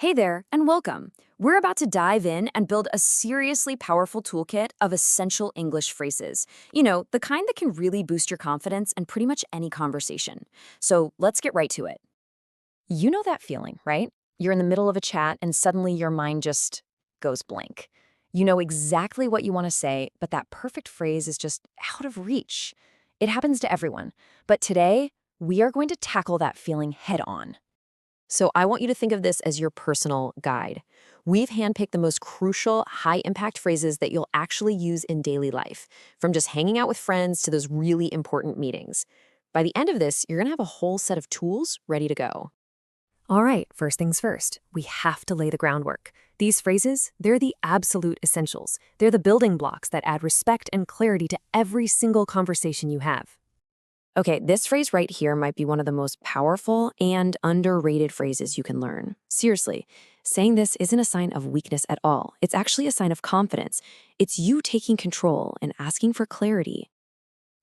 Hey there, and welcome. We're about to dive in and build a seriously powerful toolkit of essential English phrases. You know, the kind that can really boost your confidence in pretty much any conversation. So let's get right to it. You know that feeling, right? You're in the middle of a chat and suddenly your mind just goes blank. You know exactly what you want to say, but that perfect phrase is just out of reach. It happens to everyone. But today, we are going to tackle that feeling head on. So I want you to think of this as your personal guide. We've handpicked the most crucial, high-impact phrases that you'll actually use in daily life, from just hanging out with friends to those really important meetings. By the end of this, you're going to have a whole set of tools ready to go. All right, first things first, we have to lay the groundwork. These phrases, they're the absolute essentials. They're the building blocks that add respect and clarity to every single conversation you have. Okay, this phrase right here might be one of the most powerful and underrated phrases you can learn. Seriously, saying this isn't a sign of weakness at all. It's actually a sign of confidence. It's you taking control and asking for clarity.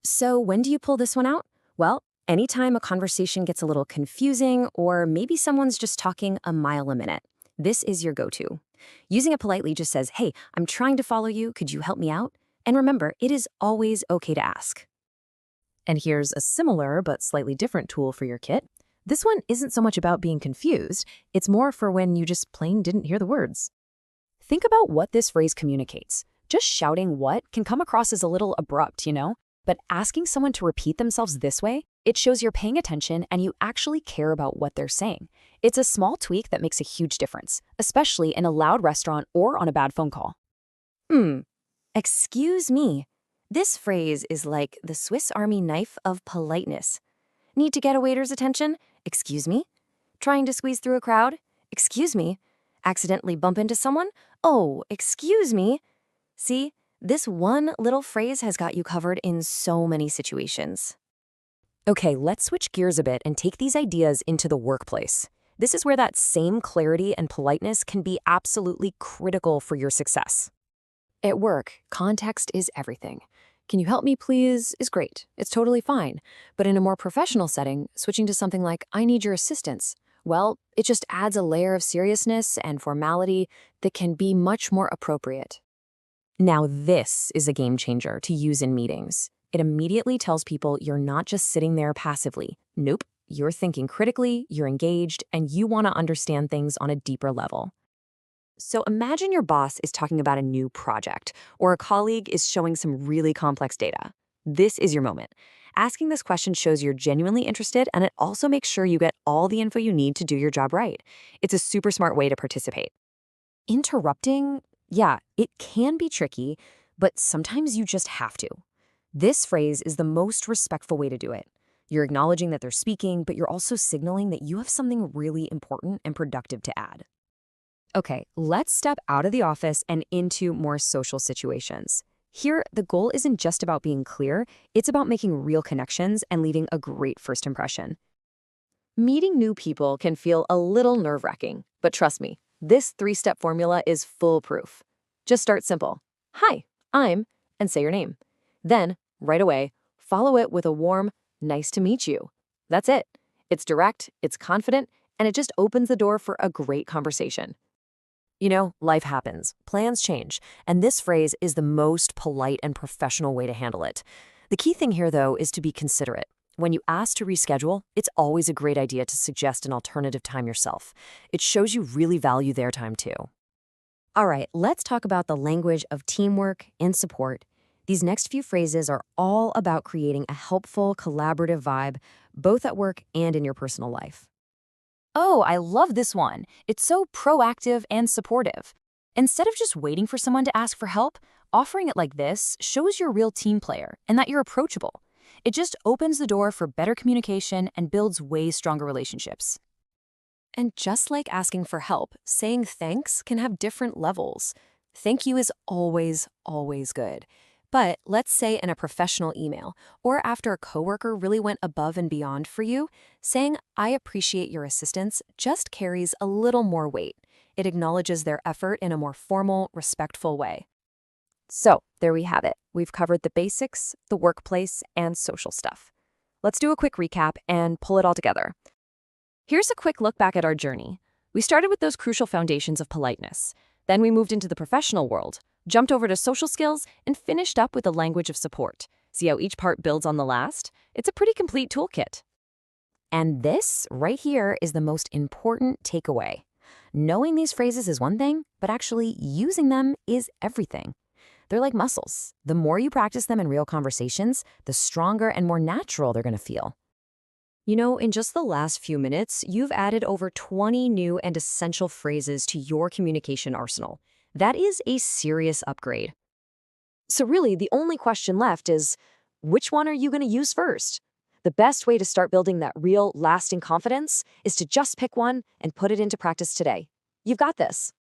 So when do you pull this one out? Well, anytime a conversation gets a little confusing or maybe someone's just talking a mile a minute. This is your go-to. Using it politely just says, "Hey, I'm trying to follow you. Could you help me out?" And remember, it is always okay to ask. And here's a similar but slightly different tool for your kit. This one isn't so much about being confused, it's more for when you just plain didn't hear the words. Think about what this phrase communicates. Just shouting what can come across as a little abrupt, you know? But asking someone to repeat themselves this way, it shows you're paying attention and you actually care about what they're saying. It's a small tweak that makes a huge difference, especially in a loud restaurant or on a bad phone call. Excuse me. This phrase is like the Swiss Army knife of politeness. Need to get a waiter's attention? Excuse me. Trying to squeeze through a crowd? Excuse me. Accidentally bump into someone? Oh, excuse me. See, this one little phrase has got you covered in so many situations. Okay, let's switch gears a bit and take these ideas into the workplace. This is where that same clarity and politeness can be absolutely critical for your success. At work, context is everything. "Can you help me, please?" is great. It's totally fine. But in a more professional setting, switching to something like, "I need your assistance," well, it just adds a layer of seriousness and formality that can be much more appropriate. Now, this is a game changer to use in meetings. It immediately tells people you're not just sitting there passively. Nope, you're thinking critically, you're engaged, and you want to understand things on a deeper level. So imagine your boss is talking about a new project, or a colleague is showing some really complex data. This is your moment. Asking this question shows you're genuinely interested, and it also makes sure you get all the info you need to do your job right. It's a super smart way to participate. Interrupting, yeah, it can be tricky, but sometimes you just have to. This phrase is the most respectful way to do it. You're acknowledging that they're speaking, but you're also signaling that you have something really important and productive to add. Okay, let's step out of the office and into more social situations. Here, the goal isn't just about being clear, it's about making real connections and leaving a great first impression. Meeting new people can feel a little nerve-wracking, but trust me, this three-step formula is foolproof. Just start simple. "Hi, I'm," and say your name. Then, right away, follow it with a warm, "Nice to meet you." That's it. It's direct, it's confident, and it just opens the door for a great conversation. You know, life happens, plans change, and this phrase is the most polite and professional way to handle it. The key thing here, though, is to be considerate. When you ask to reschedule, it's always a great idea to suggest an alternative time yourself. It shows you really value their time, too. All right, let's talk about the language of teamwork and support. These next few phrases are all about creating a helpful, collaborative vibe, both at work and in your personal life. "Oh, I love this one. It's so proactive and supportive." Instead of just waiting for someone to ask for help, offering it like this shows you're a real team player and that you're approachable. It just opens the door for better communication and builds way stronger relationships. And just like asking for help, saying thanks can have different levels. Thank you is always, always good. But let's say in a professional email, or after a coworker really went above and beyond for you, saying, "I appreciate your assistance," just carries a little more weight. It acknowledges their effort in a more formal, respectful way. So, there we have it. We've covered the basics, the workplace, and social stuff. Let's do a quick recap and pull it all together. Here's a quick look back at our journey. We started with those crucial foundations of politeness. Then we moved into the professional world, jumped over to social skills, and finished up with the language of support. See how each part builds on the last? It's a pretty complete toolkit. And this right here is the most important takeaway. Knowing these phrases is one thing, but actually using them is everything. They're like muscles. The more you practice them in real conversations, the stronger and more natural they're going to feel. You know, in just the last few minutes, you've added over 20 new and essential phrases to your communication arsenal. That is a serious upgrade. So really, the only question left is, which one are you going to use first? The best way to start building that real, lasting confidence is to just pick one and put it into practice today. You've got this.